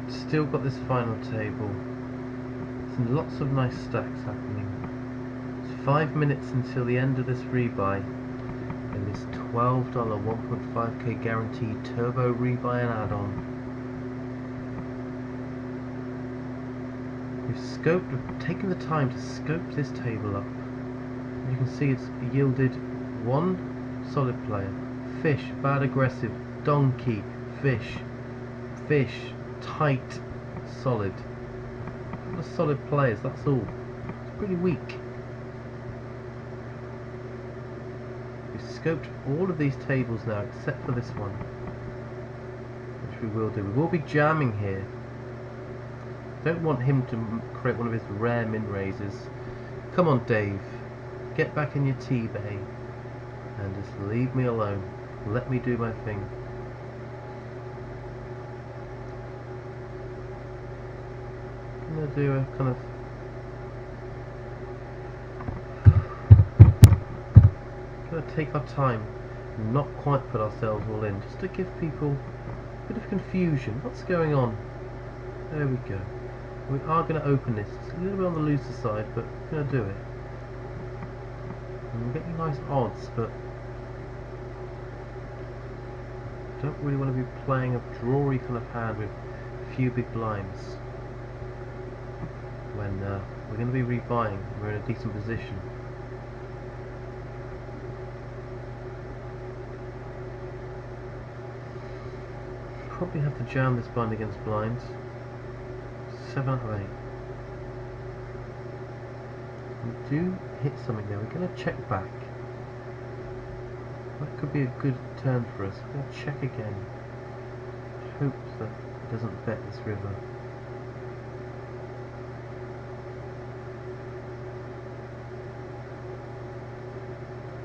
Still got this final table. Some lots of nice stacks happening. It's 5 minutes until the end of this rebuy. In this $12 1.5k guaranteed turbo rebuy and add-on. We've taken the time to scope this table up. You can see it's yielded one solid player, fish, bad aggressive, donkey, fish, tight, solid. A couple of solid players, that's all. It's pretty weak. We've scoped all of these tables now except for this one, which we will do. We will be jamming here. Don't want him to create one of his rare min raises. Come on, Dave. Get back in your tea bay and just leave me alone. Let me do my thing. I'm going to do a kind of take our time and not quite put ourselves all in, just to give people a bit of confusion. What's going on? There we go. We are going to open this. It's a little bit on the looser side, but we're going to do it. And we're getting nice odds, but don't really want to be playing a drawy kind of hand with a few big blinds when we're going to be rebuying. We're in a decent position. Probably have to jam this blind against blinds. 7 out of 8. We do hit something there. We're going to check back. That could be a good turn for us. We're going to check again. Hope that it doesn't bet this river.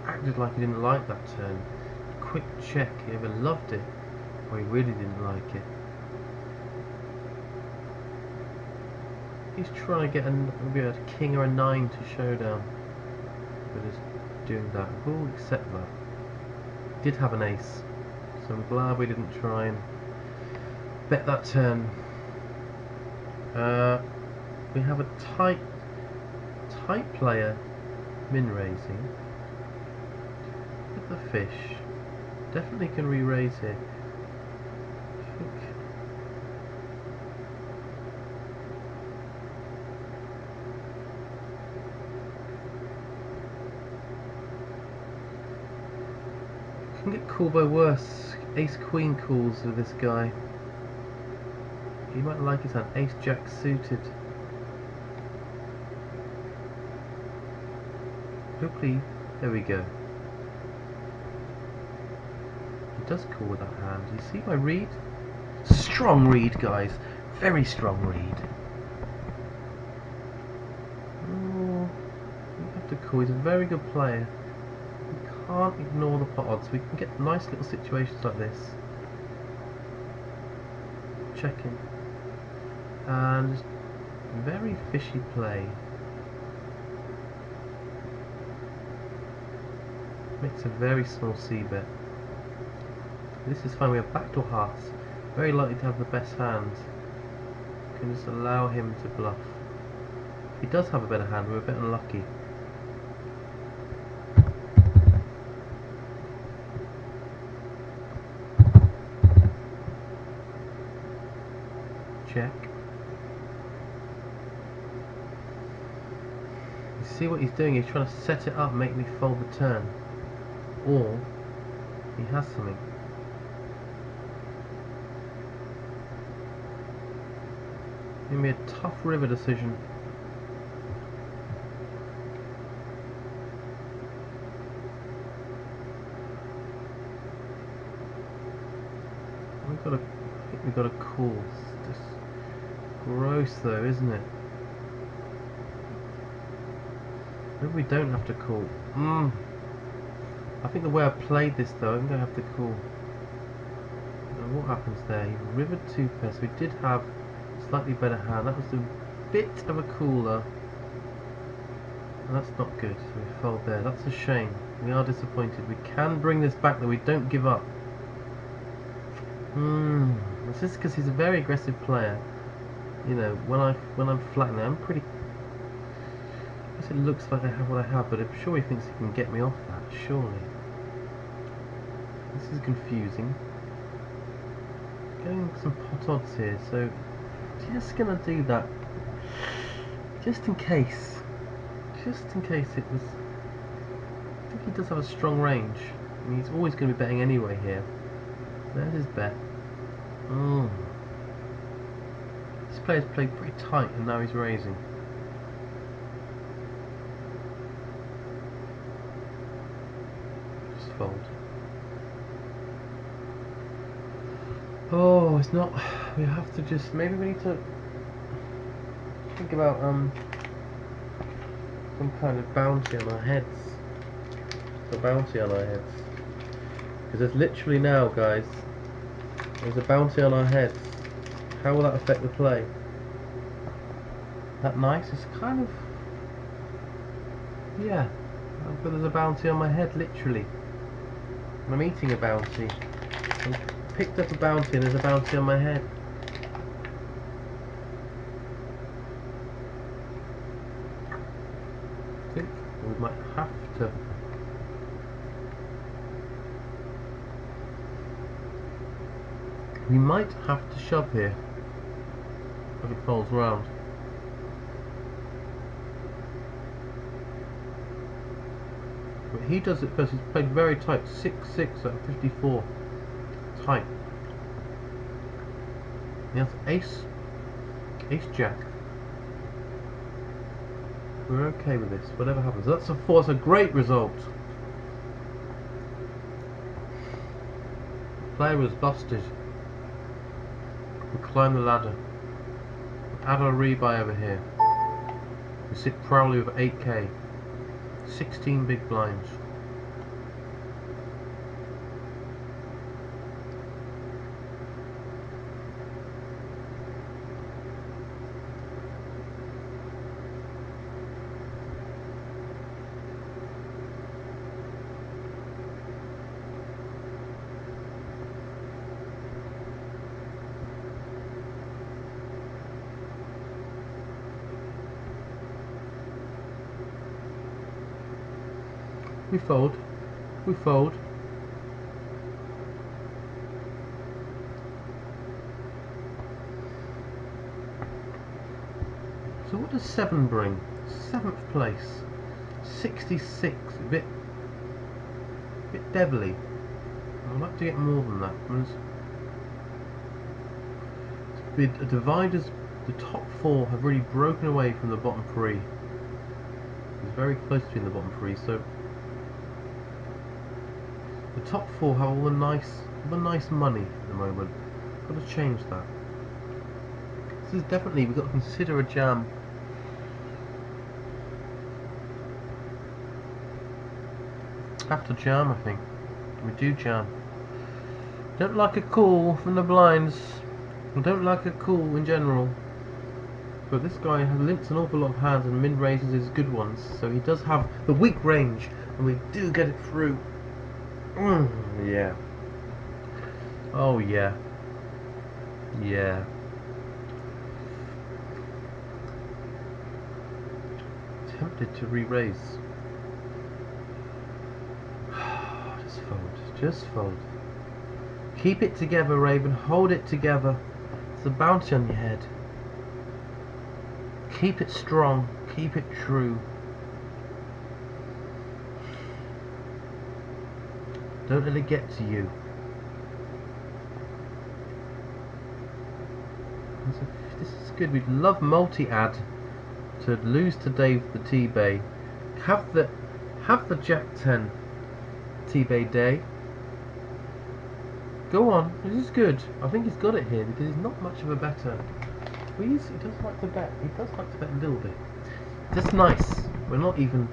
Acted like he didn't like that turn. Quick check. He either loved it or he really didn't like it. He's trying to get maybe a king or a 9 to showdown. But just doing that. We'll accept that. Did have an ace, so I'm glad we didn't try and bet that turn. We have a tight player min raising. With the fish. Definitely can re-raise here. I think can get called by worse. Ace Queen calls with this guy. He might like his hand. Ace Jack suited. Hopefully, there we go. He does call with that hand. You see my read? Strong read, guys. Very strong read. Oh, we have to call. He's a very good player. Can't ignore the pot odds. We can get nice little situations like this. Checking. And just very fishy play. Makes a very small C bet. This is fine. We have backdoor hearts. Very likely to have the best hand. We can just allow him to bluff. If he does have a better hand, we're a bit unlucky. Check. You see what he's doing? He's trying to set it up, make me fold the turn. Or he has something. Give me a tough river decision. I think we've got a call. It's just gross though, isn't it? Maybe we don't have to call. I think the way I played this though, I'm going to have to call. And what happens there? He rivered 2 pairs. We did have a slightly better hand. That was a bit of a cooler. And that's not good. So we fold there. That's a shame. We are disappointed. We can bring this back though. We don't give up. It's just because he's a very aggressive player. You know, when I'm flattening, I'm pretty. I guess it looks like I have what I have, but I'm sure he thinks he can get me off that. Surely. This is confusing. Getting some pot odds here, so just gonna do that. Just in case. Just in case it was. I think he does have a strong range. I mean, he's always going to be betting anyway here. There's his bet. This player's played pretty tight and now he's raising. Just fold. Oh, it's not. We have to just. Maybe we need to think about some kind of bounty on our heads. A bounty on our heads. Because there's literally now, guys, there's a bounty on our heads. How will that affect the play? That nice? It's kind of... yeah. But there's a bounty on my head, literally. And I'm eating a bounty. I picked up a bounty and there's a bounty on my head. I think we might have to... we might have to shove here if it folds round. But he does it because he's played very tight. 6-6 at 54. Tight. He has ace jack. We're okay with this, whatever happens. That's a 4, that's a great result. The player was busted. We climb the ladder. Add our rebuy over here. We sit proudly with 8k. 16 big blinds. We fold. We fold. So what does 7 bring? 7th place. 66. A bit devilly. I'd like to get more than that. With the dividers, the top 4 have really broken away from the bottom 3. It's very close between the bottom 3, so the top 4 have all the nice money at the moment. Got to change that. This is definitely, we've got to consider a jam. Have to jam, I think. We do jam. Don't like a call from the blinds. I don't like a call in general. But this guy has limps an awful lot of hands and min raises his good ones, so he does have the weak range, and we do get it through. Yeah. Oh yeah. Yeah. Tempted to re-raise. Just fold. Just fold. Keep it together, Raven. Hold it together. There's a bounty on your head. Keep it strong. Keep it true. Don't let it get to you. This is good. We'd love multi-add to lose to Dave the T-Bay. Have the Jack 10 T-Bay day. Go on. This is good. I think he's got it here because he's not much of a better. He does like to bet. He does like to bet a little bit. That's nice. We're not even.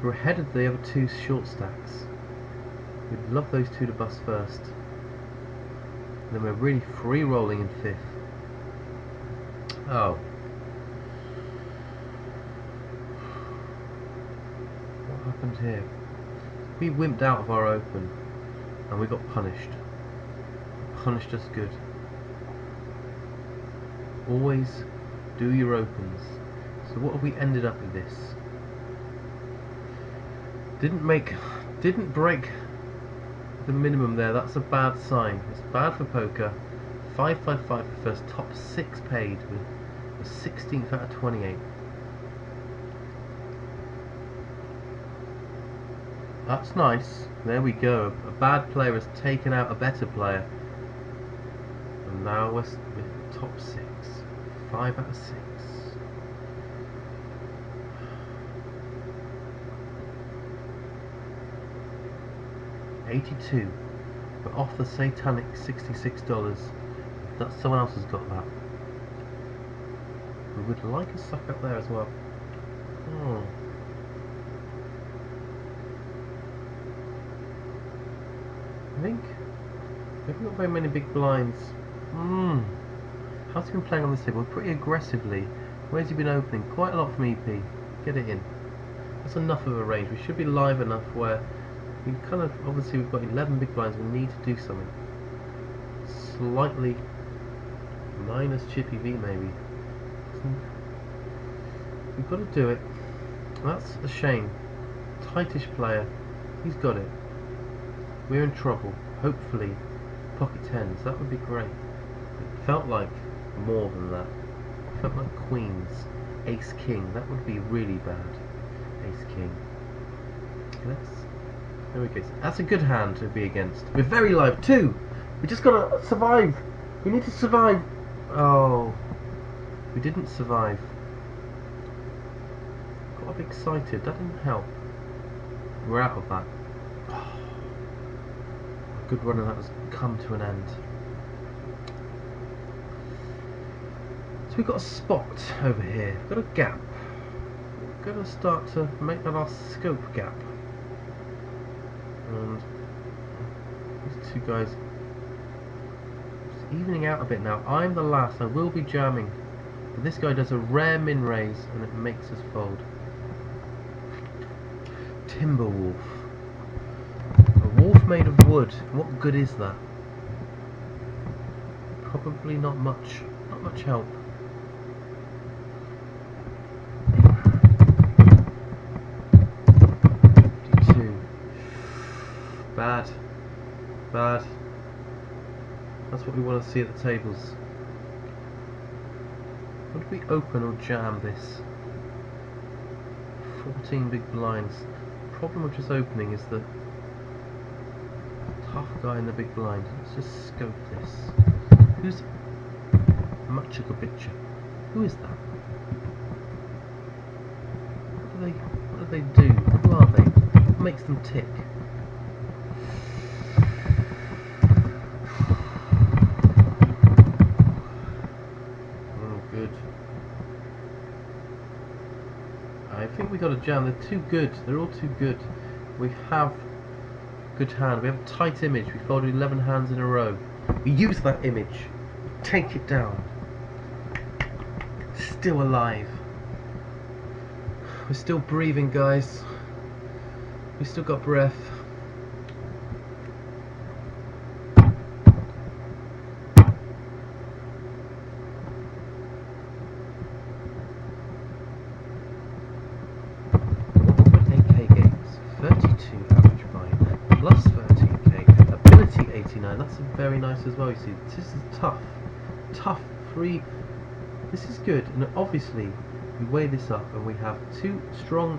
We're ahead of the other 2 short stacks. We'd love those 2 to bust first. And then we're really free rolling in 5th. Oh. What happened here? We wimped out of our open and we got punished. Punished us good. Always do your opens. So what have we ended up with this? Didn't break the minimum there. That's a bad sign. It's bad for poker. 555 for first. Top 6 paid with the 16th out of 28. That's nice. There we go. A bad player has taken out a better player. And now we're with top 6. 5 out of 6. $82. We're off the satanic $66. That someone else has got that. We would like a suck up there as well. Oh. I think we haven't got very many big blinds. How's he been playing on this table? Pretty aggressively. Where's he been opening? Quite a lot from EP. Get it in. That's enough of a range. We should be live enough where we kind of, obviously we've got 11 big blinds. We need to do something. Slightly minus Chippy V maybe. We've got to do it. That's a shame. Tightish player. He's got it. We're in trouble. Hopefully pocket tens. That would be great. It felt like more than that. It felt like queens. Ace king. That would be really bad. Ace king. There we go. That's a good hand to be against. We're very live. 2. We just gotta survive. We need to survive. Oh, we didn't survive. Got a bit excited. That didn't help. We're out of that. A good run of that has come to an end. So we've got a spot over here. We've got a gap. We're going to start to make that our scope gap. And these two guys just evening out a bit now. I'm the last. I will be jamming. But this guy does a rare min raise and it makes us fold. Timberwolf. A wolf made of wood. What good is that? Probably not much. Not much help. Bad. Bad. That's what we want to see at the tables. Would we open or jam this? 14 big blinds. The problem with just opening is the tough guy in the big blind. Let's just scope this. Who's Machakabitcha? Who is that? What do they do? Who are they? What makes them tick? I think we got a jam. They're too good. They're all too good. We have good hand. We have a tight image. We folded 11 hands in a row. We use that image. Take it down. Still alive. We're still breathing, guys. We still got breath. That's very nice as well. You see, this is tough, free. This is good, and obviously we weigh this up, and we have two strong,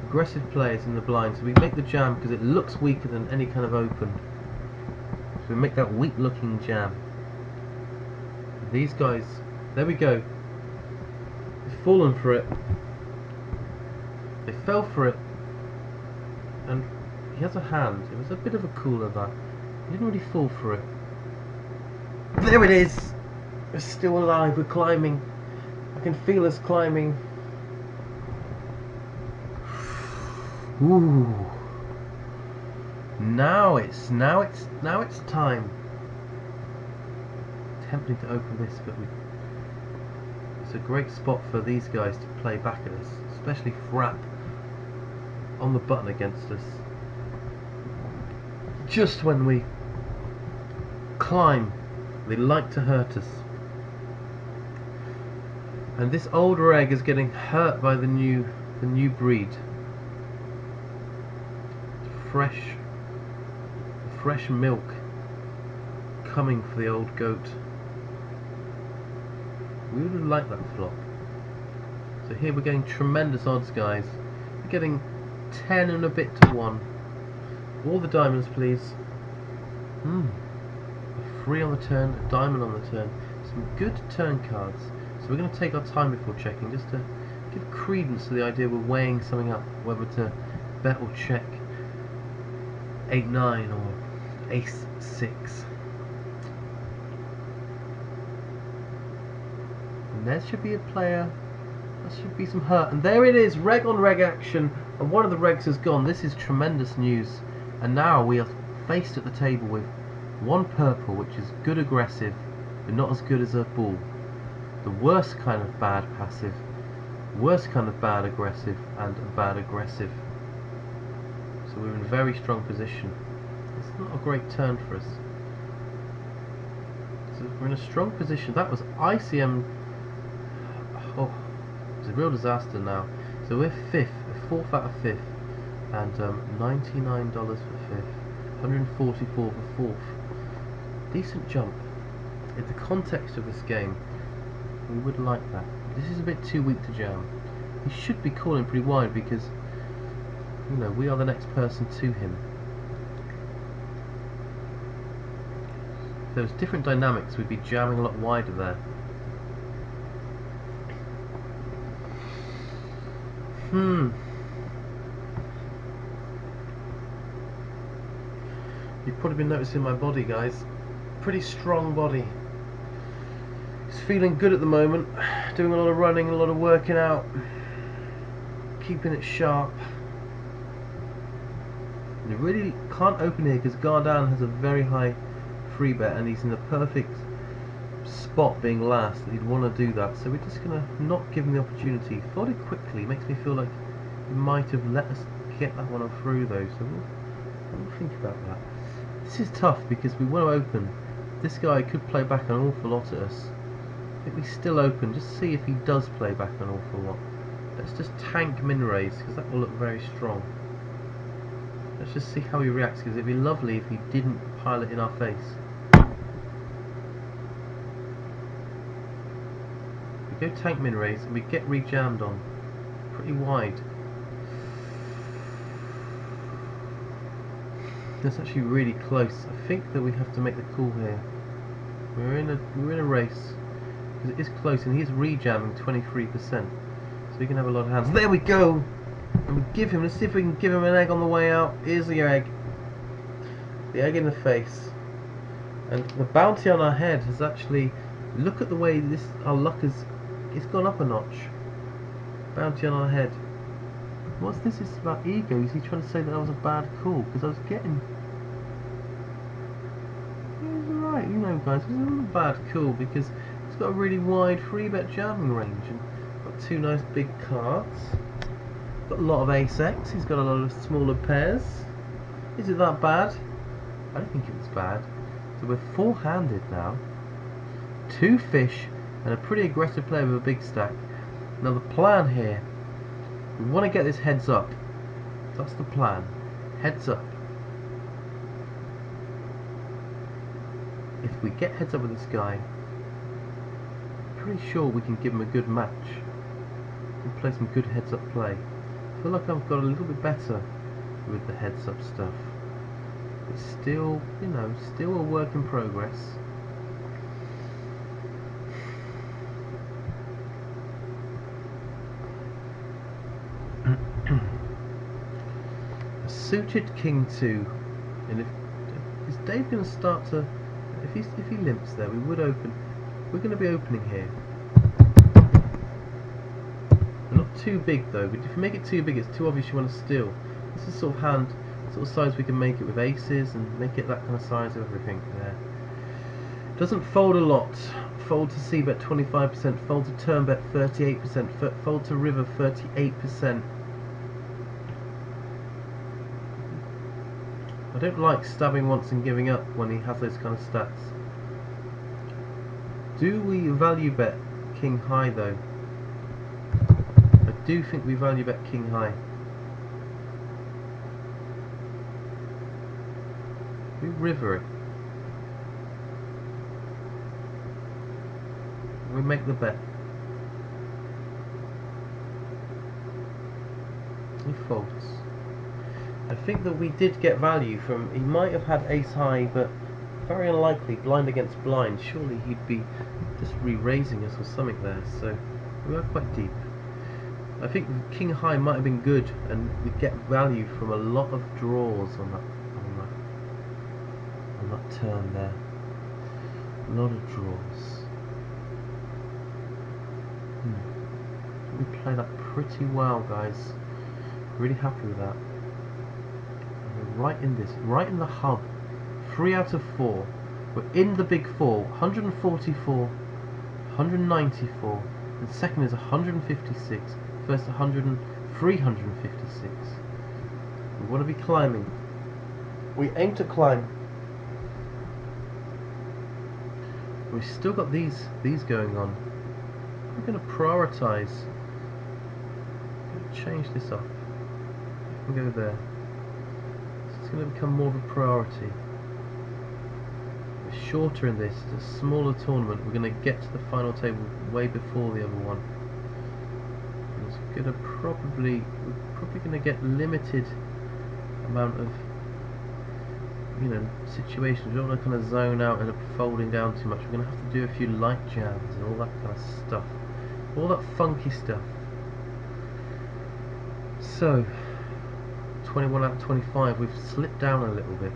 aggressive players in the blind. So we make the jam because it looks weaker than any kind of open. So we make that weak-looking jam. These guys, there we go. They've fallen for it. They fell for it, and he has a hand. It was a bit of a cooler that. He didn't really fall for it. There it is! We're still alive, we're climbing. I can feel us climbing. Ooh. Now it's time. Tempting to open this, but it's a great spot for these guys to play back at us, especially Frapp on the button against us. Just when we climb, they like to hurt us. And this older egg is getting hurt by the new breed. Fresh milk coming for the old goat. We would like that flock. So here we're getting tremendous odds, guys. We're getting 10 and a bit to 1. All the diamonds, please. A 3 on the turn, a diamond on the turn. Some good turn cards. So we're going to take our time before checking, just to give credence to the idea we're weighing something up, whether to bet or check 8-9 or ace-6. And there should be a player. There should be some hurt. And there it is, reg on reg action. And one of the regs has gone. This is tremendous news. And now we are faced at the table with one purple, which is good aggressive, but not as good as a bull. The worst kind of bad passive, worst kind of bad aggressive, and a bad aggressive. So we're in a very strong position. It's not a great turn for us. So we're in a strong position. That was ICM. Oh, it's a real disaster now. So we're 5th, a 4th out of 5th, and $99 for 5th, $144 for 4th. Decent jump. In the context of this game, we would like that. This is a bit too weak to jam. He should be calling pretty wide because, you know, we are the next person to him. If there was different dynamics, we'd be jamming a lot wider there. You've probably been noticing my body, guys. Pretty strong body. It's feeling good at the moment. Doing a lot of running, a lot of working out, keeping it sharp. You really can't open here because Gardan has a very high free bet and he's in the perfect spot being last that he'd want to do that. So we're just going to not give him the opportunity. Folded quickly makes me feel like he might have let us get that one through though. So we'll think about that. This is tough because we want to open. This guy could play back an awful lot at us. I think we still open, just see if he does play back an awful lot. Let's just tank min raise because that will look very strong. Let's just see how he reacts because it'd be lovely if he didn't pile it in our face. We go tank min raise and we get re-jammed on pretty wide. That's actually really close. I think that we have to make the call here. We're in a race. It is close and he's re-jamming 23%, so we can have a lot of hands. There we go! And we give him, let's see if we can give him an egg on the way out. Here's the egg. The egg in the face. And the bounty on our head has actually, look at the way this, our luck has, it's gone up a notch. Bounty on our head. What's this? It's about ego. Is he trying to say that was a bad call? Because I was getting... It was alright, you know guys, it was a little bad call because it's got a really wide free bet jamming range and got two nice big cards. Got a lot of ace-x, he's got a lot of smaller pairs. Is it that bad? I don't think it was bad. So we're four-handed now. 2 fish and a pretty aggressive player with a big stack. Now the plan here, we want to get this heads up. That's the plan. Heads up. If we get heads up with this guy, I'm pretty sure we can give him a good match and play some good heads up play. I feel like I've got a little bit better with the heads up stuff. It's still, you know, still a work in progress. A suited king 2, and if is Dave going to start to, if he limps there, we would open. We're going to be opening here. We're not too big though, but if you make it too big, it's too obvious you want to steal. This is sort of hand, sort of size we can make it with aces and make it that kind of size of everything there. Doesn't fold a lot. Fold to c-bet 25%, fold to turn bet 38%, fold to river 38%. I don't like stabbing once and giving up when he has those kind of stats. Do we value bet king high though? do think we value bet king high. We river it. We make the bet. He folds. I think that we did get value from. He might have had ace high, but very unlikely blind against blind. Surely he'd be just re-raising us or something there. So we were quite deep. I think king high might have been good, and we get value from a lot of draws on that turn there. A lot of draws. We play that pretty well, guys. Really happy with that. Right in this, right in the hub. 3 out of 4. We're in the big 4. 144, 194, and second is 156. First 356. We want to be climbing. We aim to climb. We've still got these going on. We're going to prioritise. Change this up. We go there. It's going to become more of a priority. We're shorter in this. It's a smaller tournament. We're going to get to the final table way before the other one. And it's going to we're probably going to get limited amount of, you know, situations. We don't want to kind of zone out and folding down too much. We're going to have to do a few light jams and all that kind of stuff. All that funky stuff. So, 21 out of 25, we've slipped down a little bit.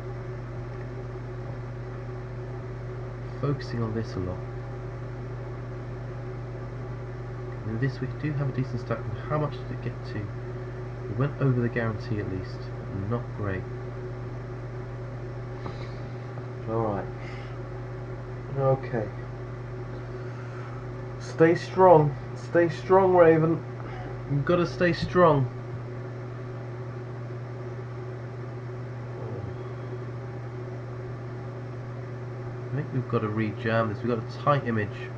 Focusing on this a lot. In this we do have a decent stack. How much did it get to? We went over the guarantee at least. Not great. Alright. Okay. Stay strong. Stay strong, Raven. You've got to stay strong. I think we've got to re-jam this. We've got a tight image.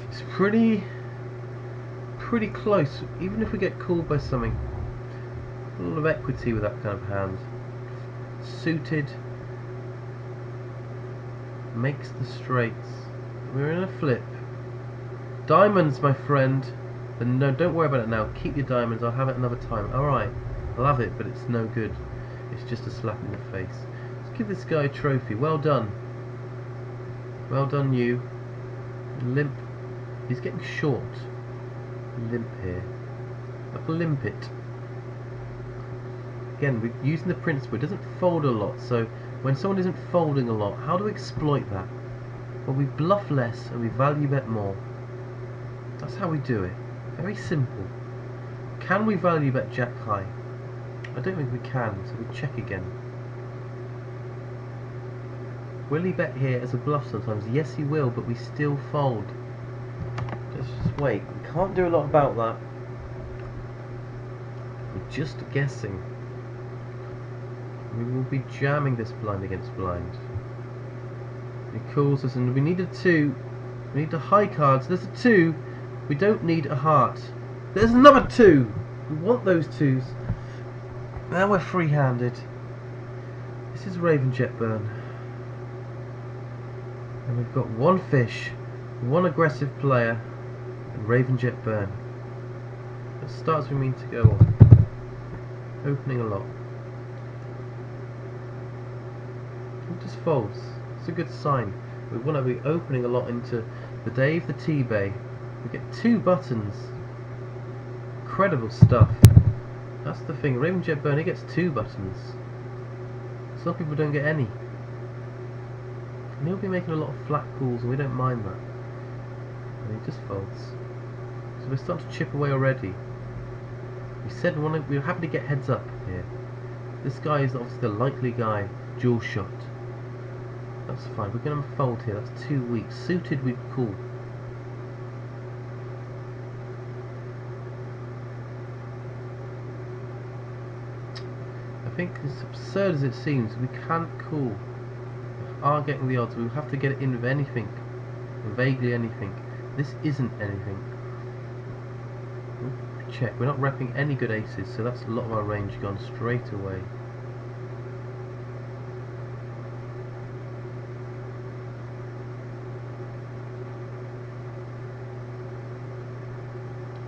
It's pretty close. Even if we get called by something, a lot of equity with that kind of hand. Suited makes the straights. We're in a flip. Diamonds, my friend. And no, don't worry about it now. Keep your diamonds. I'll have it another time. Alright, I'll have it, but it's no good. It's just a slap in the face. Let's give this guy a trophy. Well done. Well done, you. Limp. He's getting short. Limp here. Like limp it. Again, we're using the principle. It doesn't fold a lot, so when someone isn't folding a lot, how do we exploit that? Well, we bluff less and we value bet more. That's how we do it. Very simple. Can we value bet jack high? I don't think we can, so we check again. Will he bet here as a bluff sometimes? Yes, he will, but we still fold. Let's just wait. We can't do a lot about that. We're just guessing. We will be jamming this blind against blind. He calls us, and we need a 2. We need the high cards. There's a 2. We don't need a heart. There's another 2. We want those 2s. Now we're free-handed. This is Raven Jet Burn. And we've got one fish, one aggressive player, and Raven Jet Burn. It starts we mean to go on. Opening a lot. It just folds. It's a good sign. We want to be opening a lot into the Dave the T-Bay. We get 2 buttons. Incredible stuff. That's the thing. Raven Jet Burn, he gets 2 buttons. Some people don't get any. And he'll be making a lot of flat calls, and we don't mind that. And he just folds. So we're starting to chip away already. We said we're happy to get heads up here. This guy is obviously the likely guy. Dual shot. That's fine. We're going to fold here. That's too weak. Suited, we'd call. I think, as absurd as it seems, we can't call. We are getting the odds. We'll have to get it in with anything. Vaguely anything. This isn't anything. We'll check. We're not repping any good aces, so that's a lot of our range gone straight away.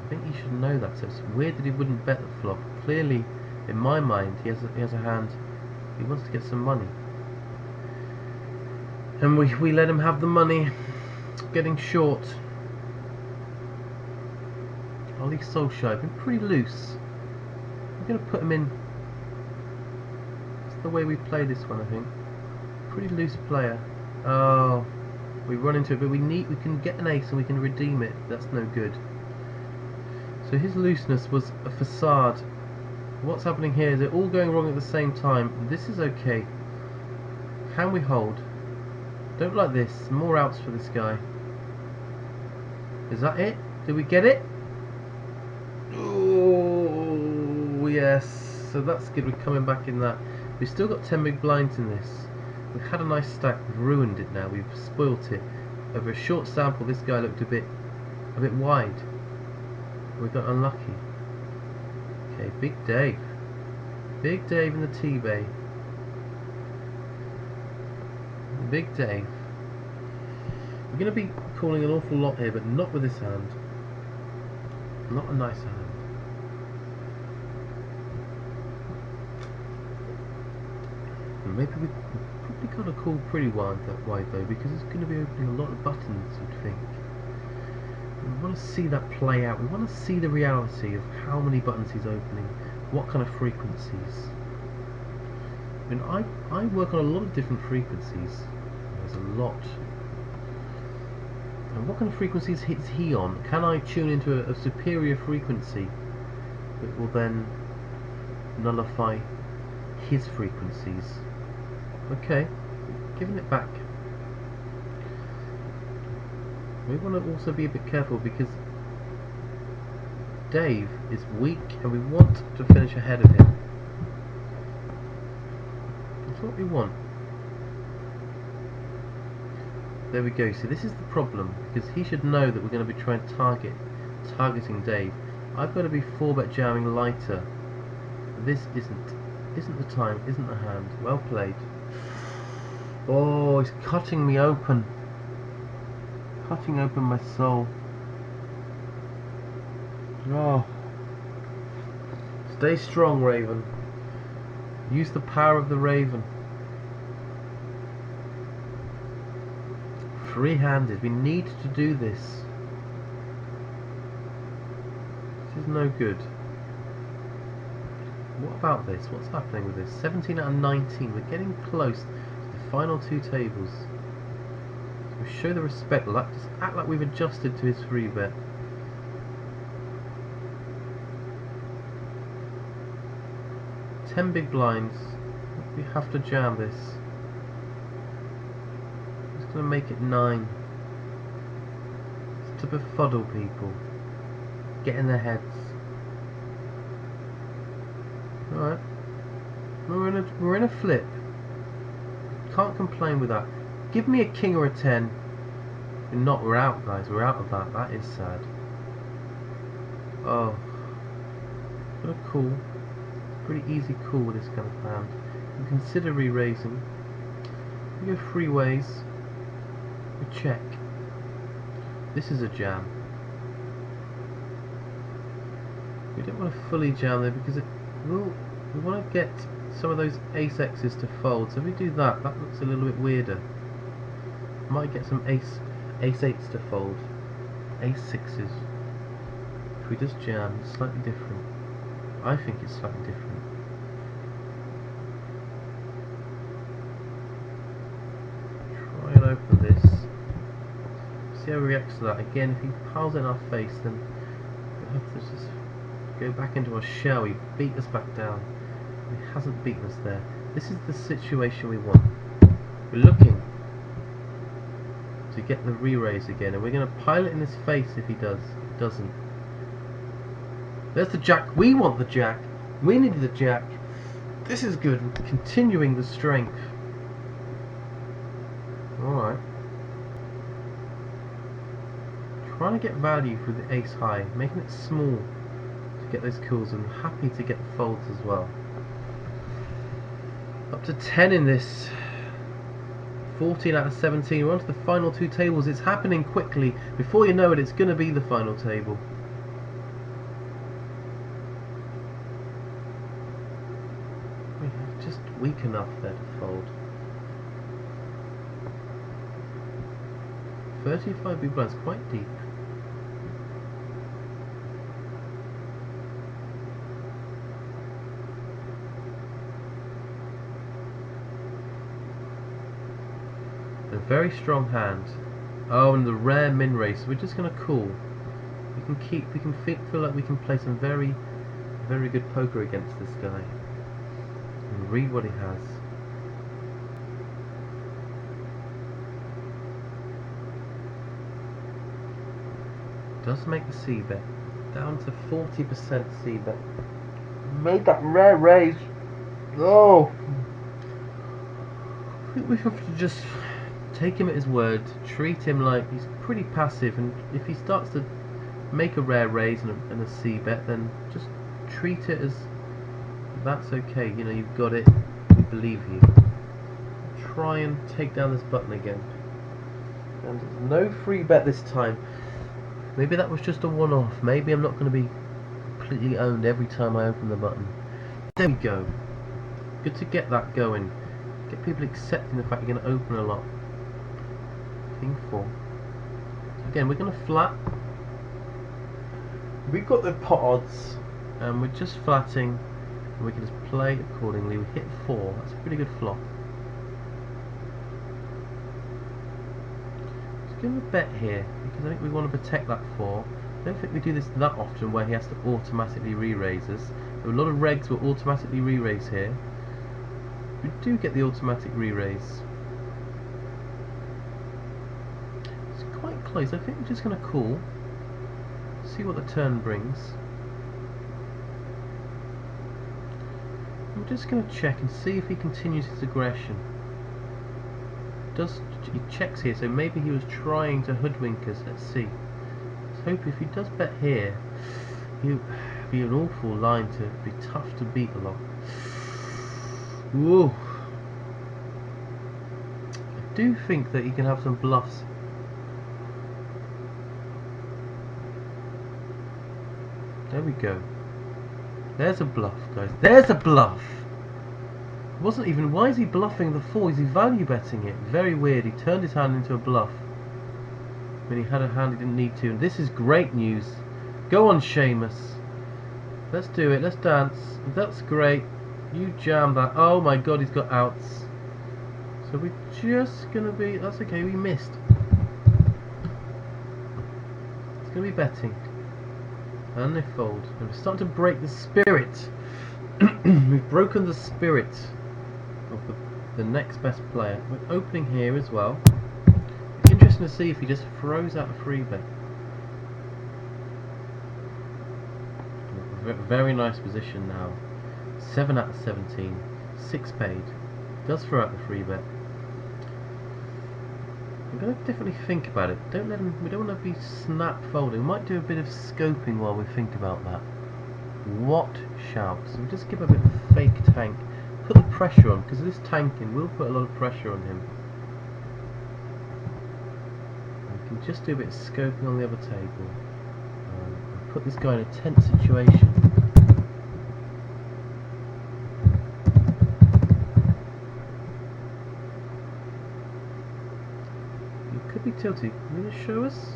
I think he should know that, so it's weird that he wouldn't bet the flop. Clearly, in my mind, he has a hand, he wants to get some money. And we let him have the money, getting short. Ollie's so shy, been pretty loose. I'm going to put him in. That's the way we play this one, I think. Pretty loose player. Oh, we run into it, but we can get an ace and we can redeem it. That's no good. So his looseness was a facade. What's happening here is they're all going wrong at the same time. This is okay. Can we hold? Don't like this. More outs for this guy. Is that it? Did we get it? Oh, yes. So that's good. We're coming back in that. We've still got 10 big blinds in this. We've had a nice stack. We've ruined it now. We've spoilt it. Over a short sample, this guy looked a bit wide. We got unlucky. Okay, Big Dave. Big Dave in the T-Bay. Big Dave. We're going to be calling an awful lot here, but not with this hand. Not a nice hand. And maybe we probably got to call pretty wide though, because it's going to be opening a lot of buttons, you'd think. We want to see that play out. We want to see the reality of how many buttons he's opening, what kind of frequencies. I mean, I work on a lot of different frequencies. There's a lot. And what kind of frequencies is he on? Can I tune into a superior frequency that will then nullify his frequencies? Okay, giving it back. We want to also be a bit careful because Dave is weak and we want to finish ahead of him. That's what we want. There we go. See, this is the problem because he should know that we're going to be trying to targeting Dave. I've got to be 4-bet jamming lighter. This isn't the time, isn't the hand. Well played. Oh, he's cutting me open. Cutting open my soul. Oh. Stay strong, Raven. Use the power of the Raven. Free-handed. We need to do this. This is no good. What about this? What's happening with this? 17 out of 19. We're getting close to the final two tables. So we show the respect. Just act like we've adjusted to his free bet. Ten big blinds. We have to jam this. Just gonna make it 9. It's to befuddle people. Get in their heads. Alright. We're in a flip. Can't complain with that. Give me a king or a 10. We're out, guys. We're out of that. That is sad. Oh. What a call. Pretty easy call with this kind of hand. We consider re-raising. We go 3 ways. We check. This is a jam. We don't want to fully jam there because we want to get some of those ace X's to fold. So if we do that, that looks a little bit weirder. Might get some ace 8s to fold. Ace 6s. If we just jam, it's slightly different. I think it's slightly different. Try and open this. See how he reacts to that. Again, if he piles it in our face, then we'll have to just go back into our shell. He beat us back down. He hasn't beaten us there. This is the situation we want. We're looking to get the re-raise again, and we're going to pile it in his face if he does. If he doesn't. There's the jack. We want the jack. We need the jack. This is good. We're continuing the strength. Alright. Trying to get value for the ace high. Making it small. Get those cools, and happy to get the folds as well. Up to 10 in this. 14 out of 17. We're on to the final two tables. It's happening quickly. Before you know it, it's going to be the final table. We have just weak enough there to fold. 35 big blinds, quite deep. A very strong hand. Oh, and the rare min race. We're just gonna cool. We can feel like we can play some very good poker against this guy. And read what he has. Does make the C bet. Down to 40% C bet. Made that rare raise. Oh! I think we have to just take him at his word, treat him like he's pretty passive, and if he starts to make a rare raise and a C bet, then just treat it as that's okay, you know, you've got it, we believe you. Try and take down this button again. And there's no free bet this time. Maybe that was just a one-off. Maybe I'm not going to be completely owned every time I open the button. There we go. Good to get that going. Get people accepting the fact you're going to open a lot. King 4. So again, we're going to flat. We've got the pot odds, and we're just flatting. And we can just play accordingly. We hit 4. That's a pretty good flop. Let's give him a bet here, because I think we want to protect that 4. I don't think we do this that often where he has to automatically re-raise us. There are a lot of regs will automatically re-raise here. We do get the automatic re-raise. It's quite close. I think we're just going to call. See what the turn brings. I'm just going to check and see if he continues his aggression. He checks here, so maybe he was trying to hoodwink us. Let's see. Let's hope if he does bet here, he'll be an awful line to be tough to beat a lot. Whoa. I do think that he can have some bluffs. There we go. There's a bluff, guys. There's a bluff! It wasn't even... Why is he bluffing the 4? Is he value betting it? Very weird. He turned his hand into a bluff when he had a hand he didn't need to. And this is great news. Go on, Seamus. Let's do it. Let's dance. That's great. You jam that. Oh my god, he's got outs. So we're just gonna be... That's okay, we missed. It's gonna be betting. And they fold. And we're starting to break the spirit. We've broken the spirit of the next best player. We're opening here as well. It's interesting to see if he just throws out a free bet. Very nice position now. 7 out of 17. 6 paid. Does throw out the free bet. I'm going to definitely think about it. Don't let him. We don't want to be snap folding. We might do a bit of scoping while we think about that. What shouts? We'll just give a bit of fake tank. Put the pressure on, because this tanking will put a lot of pressure on him. We can just do a bit of scoping on the other table. Put this guy in a tense situation. Could be tilty. Are you going to show us?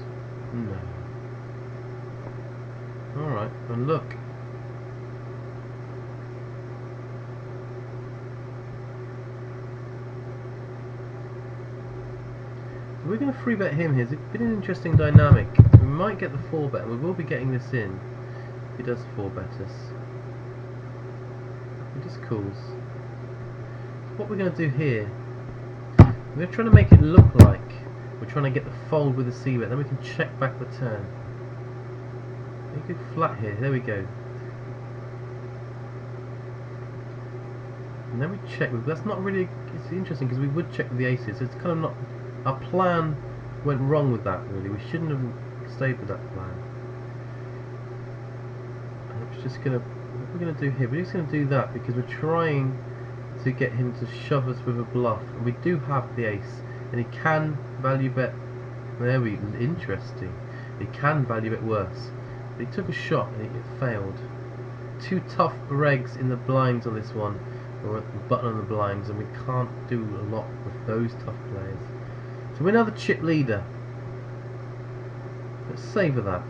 No. Alright, and look. So we're going to free bet him here. It's been an interesting dynamic. We might get the 4 bet, and we will be getting this in. If he does 4 bet us. He just calls. So what we're going to do here, we're trying to make it look like we're trying to get the fold with the C bet, then we can check back the turn. We go flat here, there we go. And then we check with, that's not really, it's interesting because we would check with the aces, it's kind of not, our plan went wrong with that really, we shouldn't have stayed with that plan. just gonna, what we're gonna do here, we're just gonna do that because we're trying to get him to shove us with a bluff, and we do have the ace, and he can value bet. There we, interesting. He can value bet worse, but he took a shot and it failed. Two tough regs in the blinds on this one, or at the button on the blinds, and we can't do a lot with those tough players. So we're now the chip leader. Let's savour that.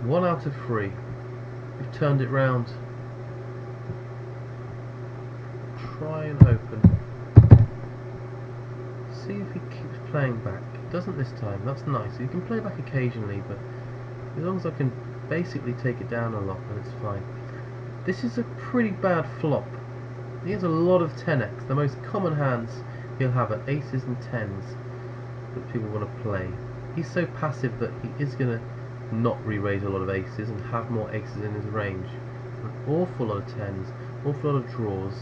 1 out of 3. We've turned it round. Try and open. See if he keeps playing back. He doesn't this time. That's nice. He can play back occasionally, but as long as I can basically take it down a lot, then it's fine. This is a pretty bad flop. He has a lot of 10x. The most common hands he'll have are aces and 10s that people want to play. He's so passive that he is going to not re-raise a lot of aces and have more aces in his range. An awful lot of 10s, awful lot of draws.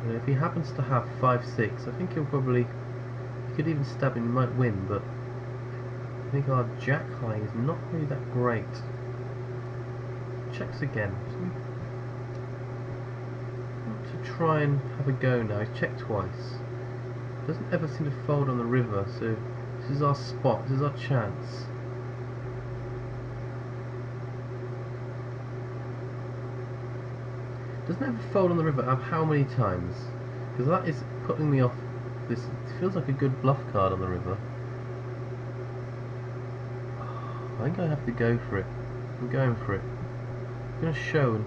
And if he happens to have 5-6, I think he'll probably, he could even stab him, he might win, but I think our jack high is not really that great. Checks again. So we want to try and have a go now. He's checked twice. Doesn't ever seem to fold on the river, so this is our spot, this is our chance. Doesn't ever fold on the river. How many times? Because that is putting me off. This feels like a good bluff card on the river. I think I have to go for it. I'm going for it. I'm going to show.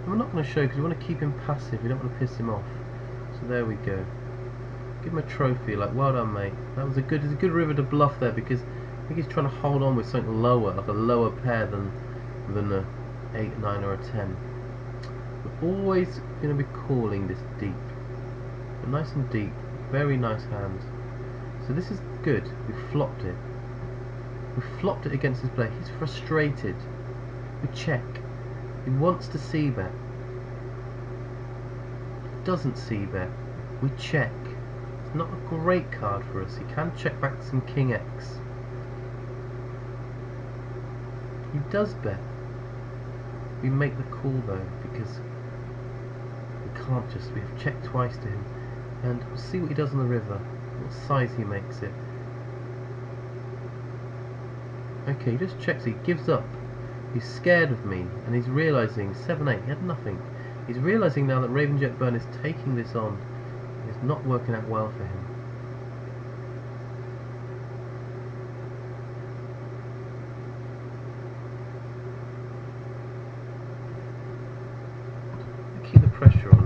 I'm not going to show because we want to keep him passive. We don't want to piss him off. So there we go. Give him a trophy. Like, well done, mate. That was a good. It's a good river to bluff there because I think he's trying to hold on with something lower, like a lower pair than a 8, 9, or a 10. We're always going to be calling this deep. But nice and deep. Very nice hand. So this is good. We flopped it. We flopped it against his play. He's frustrated. We check. He wants to c-bet. He doesn't c-bet. We check. It's not a great card for us. He can check back to some king x. He does bet. We make the call though, because we can't just, we have checked twice to him, and we'll see what he does on the river, what size he makes it. Okay, he just checks, he gives up, he's scared of me, and he's realising, 7-8, he had nothing, he's realising now that Ravenjet Burn is taking this on, it's not working out well for him. Pressure on.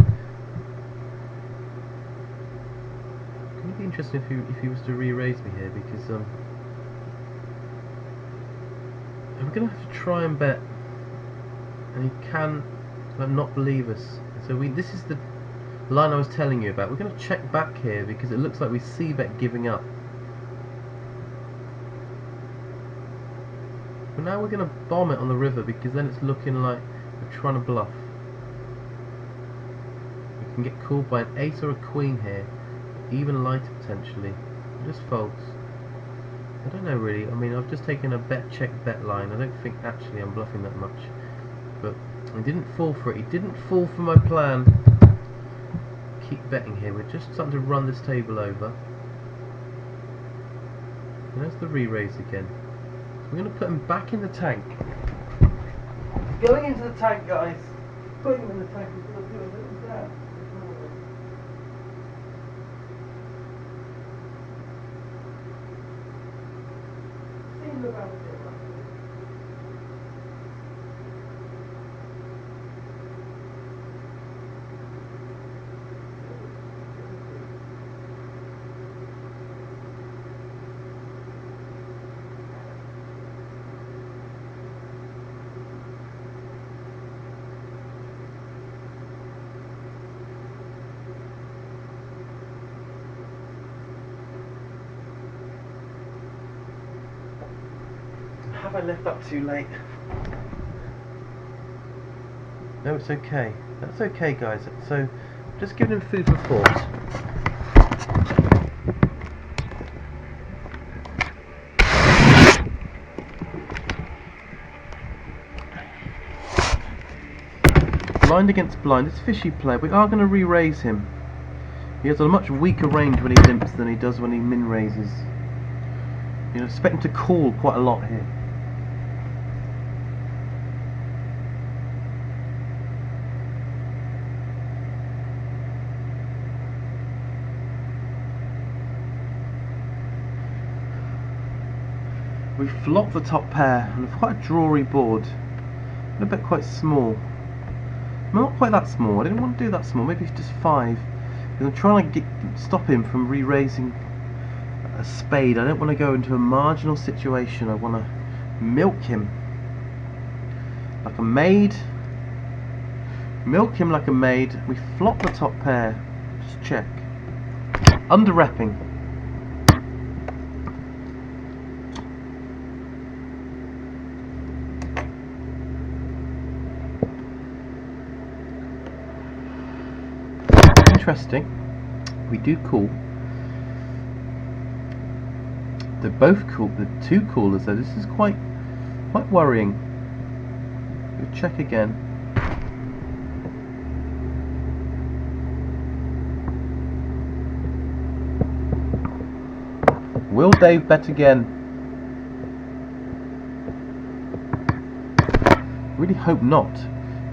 It would be interesting if he was to re-raise me here, because we're going to have to try and bet, and he can not believe us. So this is the line I was telling you about. We're going to check back here because it looks like we c-bet giving up. But now we're going to bomb it on the river because then it's looking like we're trying to bluff. Can get called by an ace or a queen here, even lighter potentially. It just folds. I don't know really. I mean, I've just taken a bet check bet line. I don't think actually I'm bluffing that much, but he didn't fall for it. He didn't fall for my plan. Keep betting here. We're just starting to run this table over. And there's the re-raise again. So we're going to put him back in the tank. He's going into the tank, guys. Putting him in the tank is going to do a little dab. About it. Have I left up too late? No, it's okay. That's okay, guys. So, just giving him food for thought. blind against blind. It's fishy play. We are going to re-raise him. He has a much weaker range when he limps than he does when he min-raises. You expect him to call quite a lot here. We flop the top pair and have quite a drawy board. A bit quite small. Not quite that small. I didn't want to do that small. Maybe it's just 5. Because I'm trying to stop him from re-raising a spade. I don't want to go into a marginal situation. I want to milk him like a maid. Milk him like a maid. We flop the top pair. Just check. Under repping. Interesting. We do call. They're both cool. The 2 callers though. This is quite worrying. We'll check again. Will Dave bet again? Really hope not.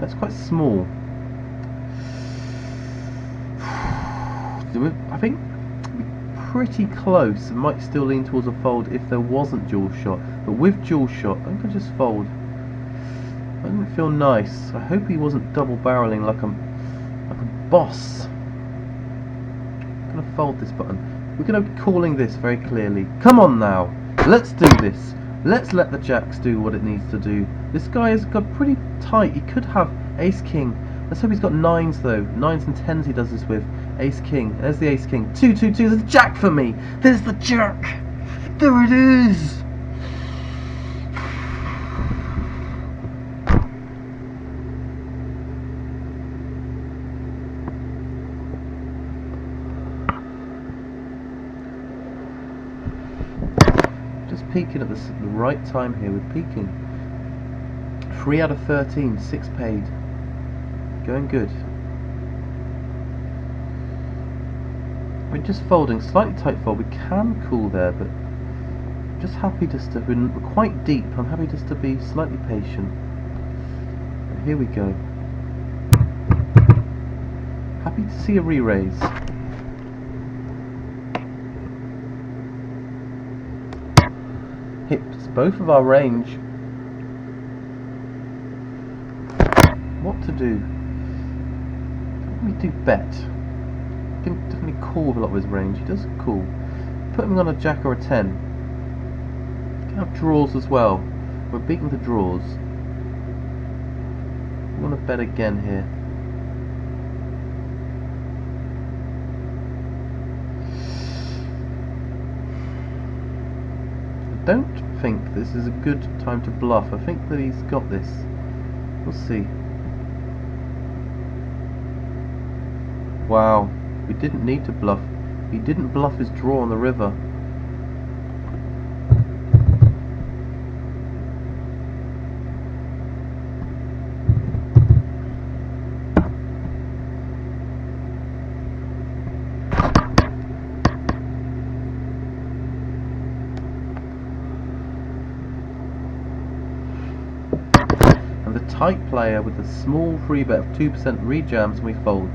That's quite small. I think pretty close. It might still lean towards a fold if there wasn't dual shot, but with dual shot I think I just fold. I didn't feel nice. I hope he wasn't double barreling like a boss. I'm gonna fold this button. We're gonna be calling this very clearly. Come on now, let's do this. Let's let the jacks do what it needs to do. This guy has got pretty tight. He could have ace king. Let's hope he's got 9s though. 9s and 10s he does this with. Ace king. There's the ace king. 2, 2, 2. There's the jack for me. There's the jack. There it is. Just peeking at the right time here. We're peeking. 3 out of 13. 6 paid. Going good. We're just folding, slightly tight fold. We can call there, but just happy just to. We're quite deep. I'm happy just to be slightly patient. And here we go. Happy to see a re-raise. Hits both of our range. What to do? We do bet. He can definitely call with a lot of his range. He does call. Put him on a jack or a 10. He can have draws as well. We're beating the draws. We want to bet again here. I don't think this is a good time to bluff. I think that he's got this. We'll see. Wow, we didn't need to bluff. He didn't bluff his draw on the river. And the tight player with a small free bet of 2% rejams and we fold.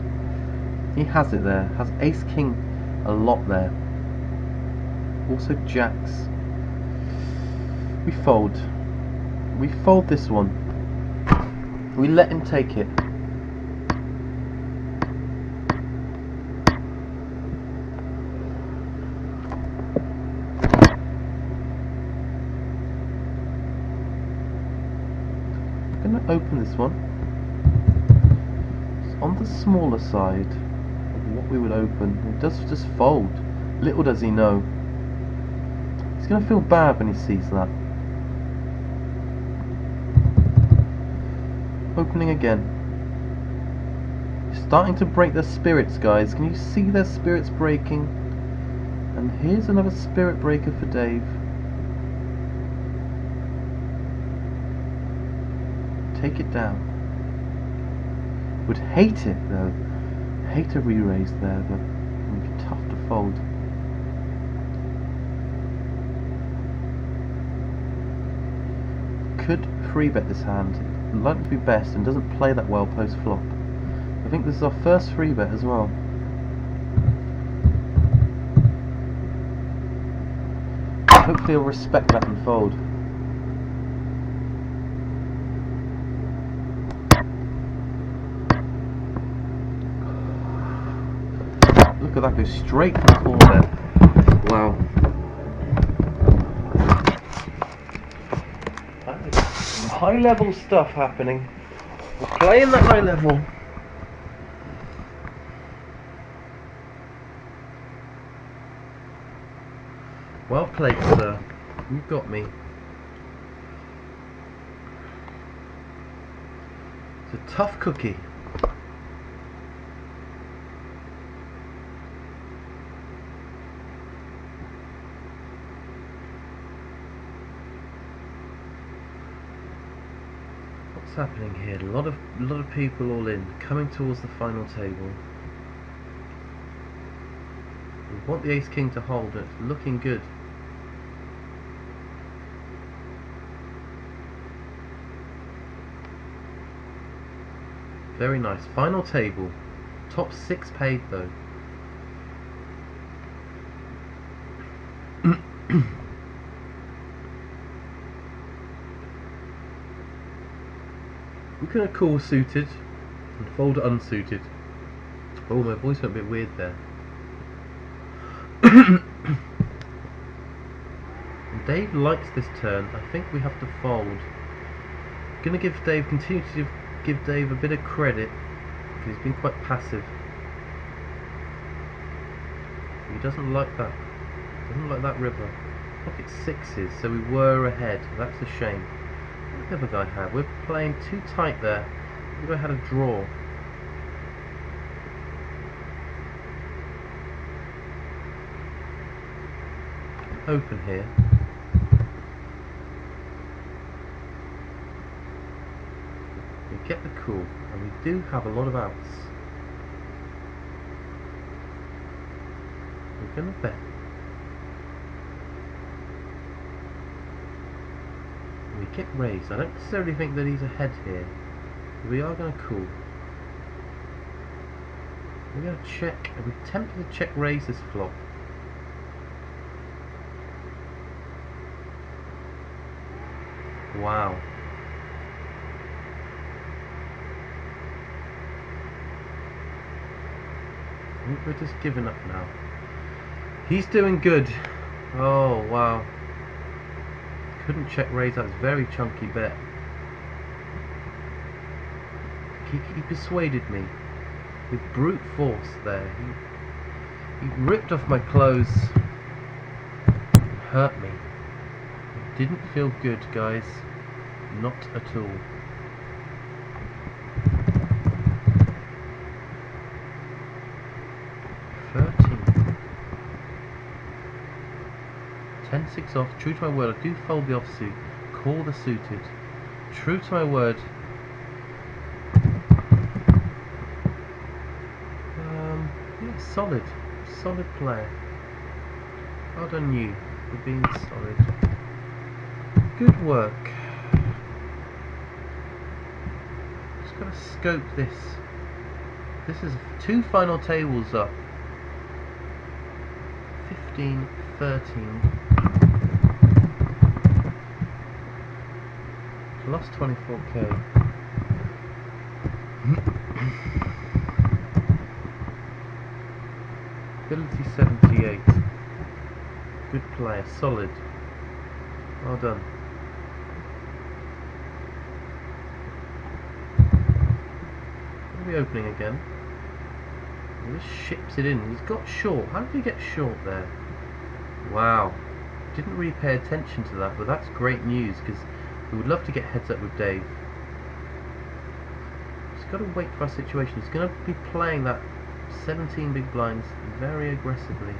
He has it there, has ace king a lot there. Also jacks. We fold. We fold this one. We let him take it. I'm going to open this one. It's on the smaller side. What we would open. He does just fold. Little does he know. He's going to feel bad when he sees that. Opening again. He's starting to break their spirits, guys. Can you see their spirits breaking? And here's another spirit breaker for Dave. Take it down. Would hate it though. Hate a re-raise there, but it'd be tough to fold. Could 3-bet this hand. It'd like to be best and doesn't play that well post flop. I think this is our first 3-bet as well. Hopefully he'll respect that and fold. Look at that, go straight for the 4-bet. Wow. That is some high level stuff happening. We're playing the high level. Well played, sir. You got me. It's a tough cookie. What's happening here? A lot of people all in, coming towards the final table. We want the ace-king to hold, and it's looking good. Very nice. Final table. Top 6 paid though. We're going to call suited and fold unsuited. Oh, my voice went a bit weird there. Dave likes this turn. I think we have to fold. Going to continue to give Dave a bit of credit because he's been quite passive. He doesn't like that. Doesn't like that river. Pocket 6s, so we were ahead. That's a shame. What did the other guy have? We're playing too tight there. The other guy had a draw. Open here. We get the call, and we do have a lot of outs. We're going to bet. We get raised. I don't necessarily think that he's ahead here. We are going to call. We're going to check. Are we tempted to check raise this flop? Wow. I think we're just giving up now. He's doing good. Oh, wow. Couldn't check raise, that's a very chunky bet. He persuaded me with brute force there. He ripped off my clothes. Hurt me. It didn't feel good, guys. Not at all. Ten-6 off, true to my word, I do fold the offsuit, call the suited, true to my word. Yeah, solid player. Well done you, for being solid. Good work. Just gotta scope this. This is 2 final tables up. 15, 13. Lost 24k. Ability 78. Good player, solid. Well done. Are we opening again? He just ships it in. He's got short. How did he get short there? Wow. Didn't really pay attention to that, but that's great news because we would love to get heads up with Dave. Just got to wait for our situation. He's going to be playing that 17 big blinds very aggressively.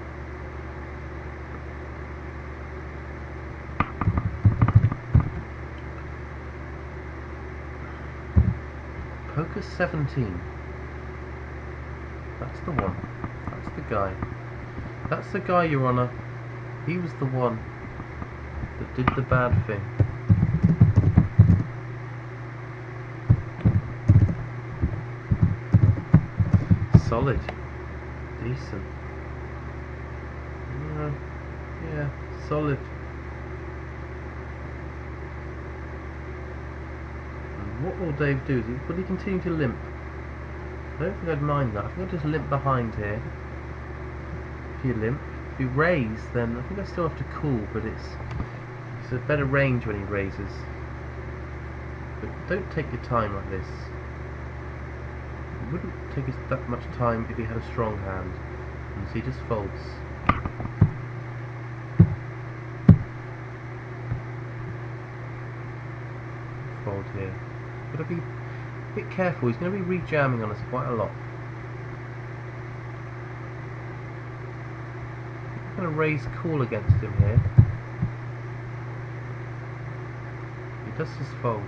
Poker Look at 17. That's the one. That's the guy. That's the guy, Your Honour. He was the one that did the bad thing. Solid. Decent. Yeah, solid. And what will Dave do? Will he continue to limp? I don't think I'd mind that. I think I'll just limp behind here. If you limp. If you raise, then I think I still have to cool, but it's a better range when he raises. But don't take your time like this. It wouldn't take us that much time if he had a strong hand. And so he just folds. Fold here. Gotta be a bit careful, he's going to be re-jamming on us quite a lot. I'm going to raise cool against him here. He does just fold.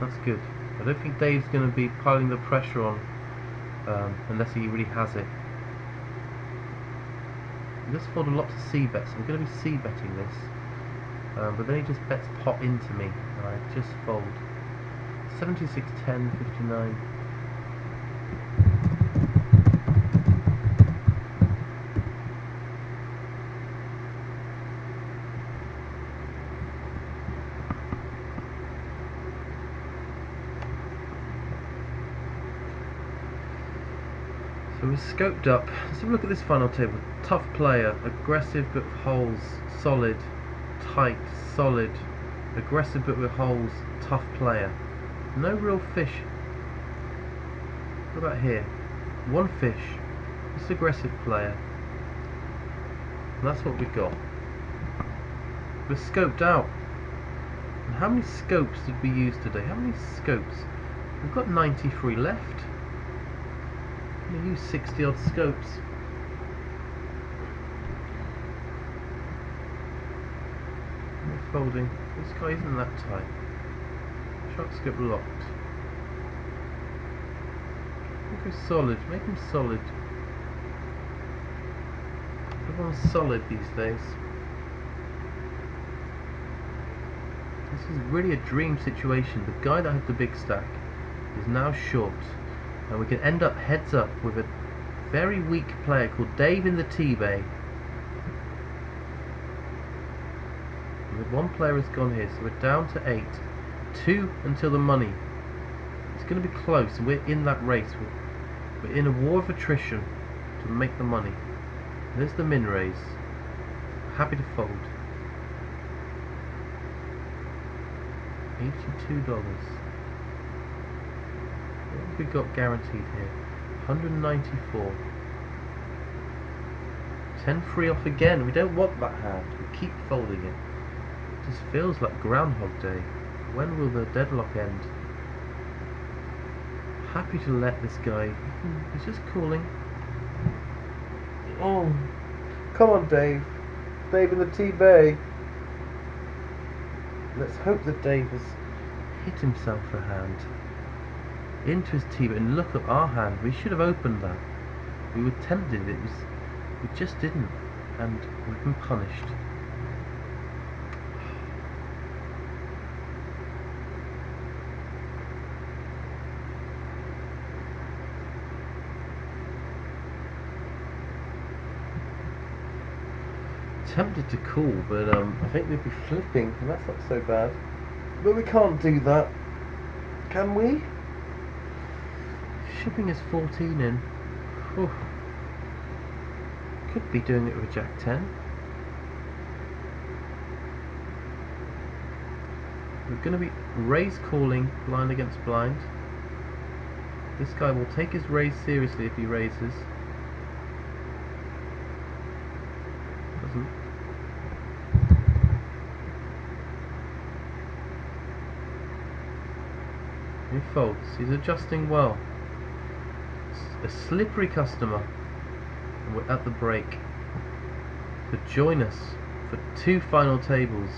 That's good. I don't think Dave's going to be piling the pressure on unless he really has it. He does fold a lot to c-bet, so I'm going to be c-betting this. But then he just bets pot into me, and I just fold. 76, 10, 59. So we're scoped up. Let's have a look at this final table. Tough player, aggressive but with holes, solid, tight, solid, aggressive but with holes, tough player. No real fish. What about here? One fish. This aggressive player. And that's what we got. We're scoped out. And how many scopes did we use today? How many scopes? We've got 93 left. We use 60 odd scopes. We're folding. This guy isn't that tight. Shot scope locked. Go solid. Make him solid. Everyone's solid these days. This is really a dream situation. The guy that had the big stack is now short, and we can end up heads up with a very weak player called Dave in the T-Bay. One player has gone here, so we're down to 8. 2 until the money. It's going to be close, and we're in that race. We're in a war of attrition to make the money. There's the min raise. Happy to fold. $82. What have we got guaranteed here? 194. 10 free off again. We don't want that hand. We keep folding it. It just feels like Groundhog Day. When will the deadlock end? Happy to let this guy. He's just calling. Oh, come on, Dave. Dave in the T-Bay. Let's hope that Dave has hit himself a hand into his T-Bay. And look at our hand. We should have opened that. We were tempted. We just didn't, and we've been punished. Tempted to call, but I think we'd be flipping, and that's not so bad. But we can't do that, can we? Shipping is 14 in. Whew. Could be doing it with Jack 10. We're going to be raise calling blind against blind. This guy will take his raise seriously if he raises. Doesn't. He folds. He's adjusting well. It's a slippery customer. And we're at the break. So join us for 2 final tables.